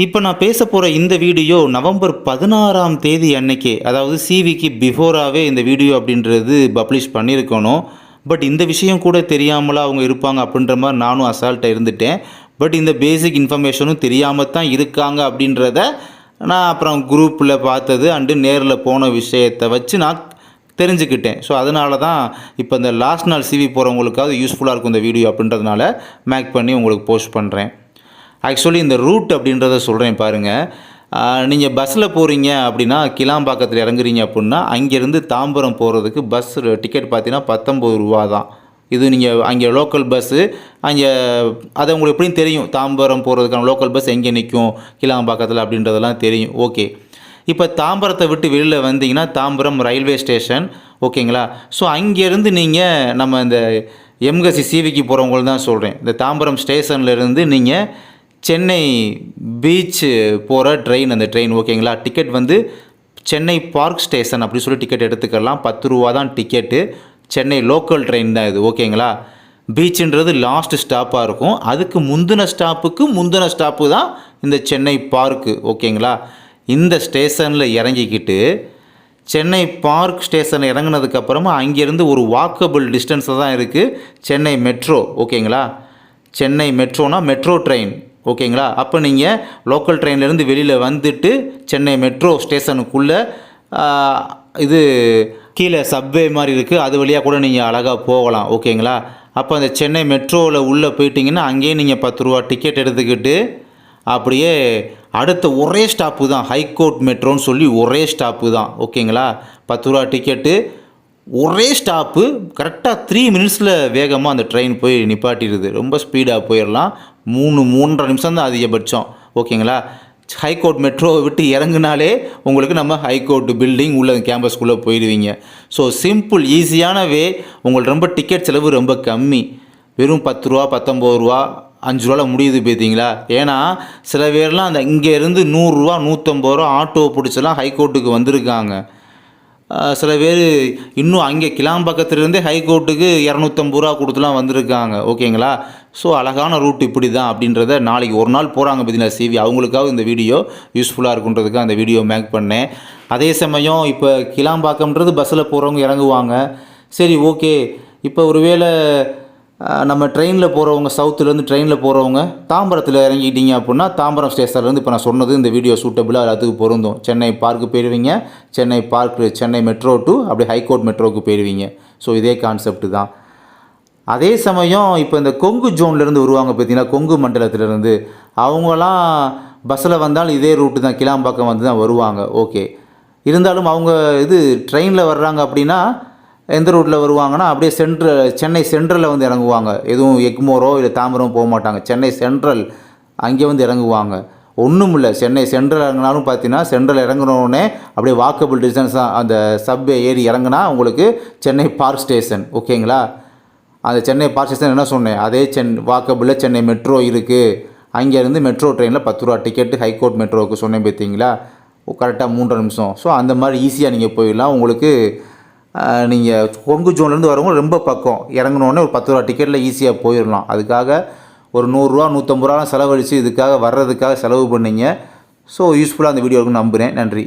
இப்போ நான் பேச போகிற இந்த வீடியோ நவம்பர் 16ஆம் தேதி அன்னைக்கு, அதாவது சிவிக்கு பிஃபோராகவே இந்த வீடியோ அப்படின்றது பப்ளிஷ் பண்ணியிருக்கணும். பட் இந்த விஷயம் கூட தெரியாமலாம் அவங்க இருப்பாங்க அப்படின்ற மாதிரி நானும் அசால்ட்டாக இருந்துட்டேன். பட் இந்த பேசிக் இன்ஃபர்மேஷனும் தெரியாமல் தான் இருக்காங்க அப்படின்றத நான் அப்புறம் குரூப்பில் பார்த்தது அண்டு நேரில் போன விஷயத்தை வச்சு நான் தெரிஞ்சுக்கிட்டேன். ஸோ அதனால தான் இப்போ இந்த லாஸ்ட் நாள் சிவி போகிறவங்களுக்காவது யூஸ்ஃபுல்லாக இருக்கும் இந்த வீடியோ அப்படின்றதுனால மேக் பண்ணி உங்களுக்கு போஸ்ட் பண்ணுறேன். ஆக்சுவலி இந்த ரூட் அப்படின்றத சொல்கிறேன் பாருங்கள். நீங்கள் பஸ்ஸில் போகிறீங்க அப்படின்னா கிளாம்பாக்கத்தில் இறங்குறீங்க அப்படின்னா அங்கேருந்து தாம்பரம் போகிறதுக்கு பஸ் டிக்கெட் பார்த்தீங்கன்னா 19 ரூபா தான். இது நீங்கள் அங்கே லோக்கல் பஸ்ஸு அங்கே அது உங்களுக்கு எப்படியும் தெரியும். தாம்பரம் போகிறதுக்கான லோக்கல் பஸ் எங்கே நிற்கும் கிளாம்பாக்கத்தில் அப்படின்றதெல்லாம் தெரியும். ஓகே, இப்போ தாம்பரத்தை விட்டு வெளியில் வந்தீங்கன்னா தாம்பரம் ரயில்வே ஸ்டேஷன், ஓகேங்களா? ஸோ அங்கேருந்து நீங்கள் நம்ம இந்த எம்கசி சிவிக்கு போகிறவங்களுக்கு தான் சொல்கிறேன். இந்த தாம்பரம் ஸ்டேஷன்லேருந்து நீங்கள் சென்னை பீச் போகிற ட்ரெயின், அந்த ட்ரெயின் ஓகேங்களா? டிக்கெட் வந்து சென்னை பார்க் ஸ்டேஷன் அப்படி சொல்லி டிக்கெட் எடுத்துக்கலாம். 10 ரூபா தான் டிக்கெட்டு. சென்னை லோக்கல் ட்ரெயின் தான் இது, ஓகேங்களா? பீச்சுன்றது லாஸ்ட் ஸ்டாப்பாக இருக்கும். அதுக்கு முந்தின ஸ்டாப்பு தான் இந்த சென்னை பார்க்கு, ஓகேங்களா? இந்த ஸ்டேஷனில் இறங்கிக்கிட்டு சென்னை பார்க் ஸ்டேஷனில் இறங்கினதுக்கப்புறமா அங்கேருந்து ஒரு வாக்கபிள் டிஸ்டன்ஸில் தான் இருக்குது சென்னை மெட்ரோ, ஓகேங்களா? சென்னை மெட்ரோனா மெட்ரோ ட்ரெயின், ஓகேங்களா? அப்போ நீங்கள் லோக்கல் ட்ரெயின்லேருந்து வெளியில் வந்துட்டு சென்னை மெட்ரோ ஸ்டேஷனுக்குள்ளே இது கீழே சப்வே மாதிரி இருக்குது, அது வழியாக கூட நீங்கள் அழகாக போகலாம், ஓகேங்களா? அப்போ அந்த சென்னை மெட்ரோவில் உள்ளே போயிட்டீங்கன்னா அங்கேயே நீங்கள் 10 ரூபா டிக்கெட் எடுத்துக்கிட்டு அப்படியே அடுத்த ஒரே ஸ்டாப்பு தான் ஹைகோர்ட் மெட்ரோன்னு சொல்லி ஒரே ஸ்டாப்பு தான், ஓகேங்களா? 10 ரூபா டிக்கெட்டு, ஒரே ஸ்டாப்பு. கரெக்டாக 3 மினிட்ஸில் வேகமாக அந்த ட்ரெயின் போய் நிப்பாட்டிடுது. ரொம்ப ஸ்பீடாக போயிடலாம். 3-3.5 நிமிஷம் தான் அதிகபட்சம், ஓகேங்களா? ஹைகோர்ட் மெட்ரோவை விட்டு இறங்குனாலே உங்களுக்கு நம்ம ஹைகோர்ட் பில்டிங் உள்ள கேம்பஸ்குள்ளே போயிடுவீங்க. ஸோ சிம்பிள் ஈஸியான வே. உங்களுக்கு ரொம்ப டிக்கெட் செலவு ரொம்ப கம்மி. வெறும் 10 ரூபா 19 ரூபா 5 ரூபாவில் முடியுது பார்த்தீங்களா? ஏன்னா சில பேர்லாம் அந்த இங்கேருந்து 100 ரூபா 150 ரூபா ஆட்டோ பிடிச்சலாம் ஹைகோர்ட்டுக்கு வந்திருக்காங்க. சில பேர் இன்னும் அங்கே கிளாம்பாக்கத்துலேருந்தே ஹைகோர்ட்டுக்கு 250 ரூபா கொடுத்துலாம் வந்திருக்காங்க, ஓகேங்களா? ஸோ அழகான ரூட் இப்படி தான் அப்படின்றத நாளைக்கு ஒரு நாள் போகிறாங்க பார்த்தீங்களா சிவி, அவங்களுக்காக இந்த வீடியோ யூஸ்ஃபுல்லாக இருக்குன்றதுக்காக அந்த வீடியோ மேக் பண்ணேன். அதே சமயம் இப்போ கிளாம்பாக்கம்ன்றது பஸ்ஸில் போகிறவங்க இறங்குவாங்க. சரி, ஓகே. இப்போ ஒருவேளை நம்ம ட்ரெயினில் போகிறவங்க, சவுத்துலேருந்து ட்ரெயினில் போகிறவங்க தாம்பரத்தில் இறங்கிட்டீங்க அப்படின்னா தாம்பரம் ஸ்டேஷன்லேருந்து இப்போ நான் சொன்னது இந்த வீடியோ சூட்டபிளாக அதுக்கு பொருந்தும். சென்னை பார்க்கு போயிடுவீங்க, Chennai park Chennai metro to அப்படியே ஹைகோர்ட் மெட்ரோவுக்கு போயிடுவீங்க. ஸோ இதே கான்செப்ட் தான். அதே சமயம் இப்போ இந்த கொங்கு ஜோன்லேருந்து வருவாங்க பார்த்தீங்கன்னா, கொங்கு மண்டலத்திலேருந்து அவங்களாம் பஸ்ஸில் வந்தாலும் இதே ரூட்டு தான், கிளாம்பாக்கம் வந்து தான் வருவாங்க. ஓகே, இருந்தாலும் அவங்க இது ட்ரெயினில் வர்றாங்க அப்படின்னா எந்த ரூட்டில் வருவாங்கன்னா அப்படியே சென்னை சென்ட்ரலில் வந்து இறங்குவாங்க. எதுவும் எக்மோரோ இல்லை தாம்பரம் போக மாட்டாங்க. சென்னை சென்ட்ரல் அங்கே வந்து இறங்குவாங்க. ஒன்றும் இல்லை, சென்னை சென்ட்ரல் இறங்கினாலும் பார்த்தீங்கன்னா சென்ட்ரல் இறங்கினோடனே அப்படியே வாக்கபிள் டிஸ்டன்ஸ் தான். அந்த சப்வே ஏறி இறங்கினா உங்களுக்கு சென்னை பார்க் ஸ்டேஷன், ஓகேங்களா? அந்த சென்னை பார்க் ஸ்டேஷன் என்ன சொன்னேன், அதே வாக்கபிளில் சென்னை மெட்ரோ இருக்குது. அங்கேருந்து மெட்ரோ ட்ரெயினில் 10 ரூபா டிக்கெட்டு ஹைகோர்ட் மெட்ரோவுக்கு சொன்னேன் பார்த்தீங்களா? கரெக்டாக 3 நிமிஷம். ஸோ அந்த மாதிரி ஈஸியாக நீங்கள் போயிடலாம். உங்களுக்கு நீங்கள் கொங்கு ஜோன்லேருந்து வரவங்க ரொம்ப பக்கம் இறங்கினோடனே ஒரு 10 ரூபா டிக்கெட்டில் ஈஸியாக போயிடலாம். அதுக்காக ஒரு 100 ரூபா 150 ரூபாலாம் செலவழித்து இதுக்காக வர்றதுக்காக செலவு பண்ணிங்க. ஸோ யூஸ்ஃபுல்லாக அந்த வீடியோ இருக்குன்னு நம்புகிறேன். நன்றி.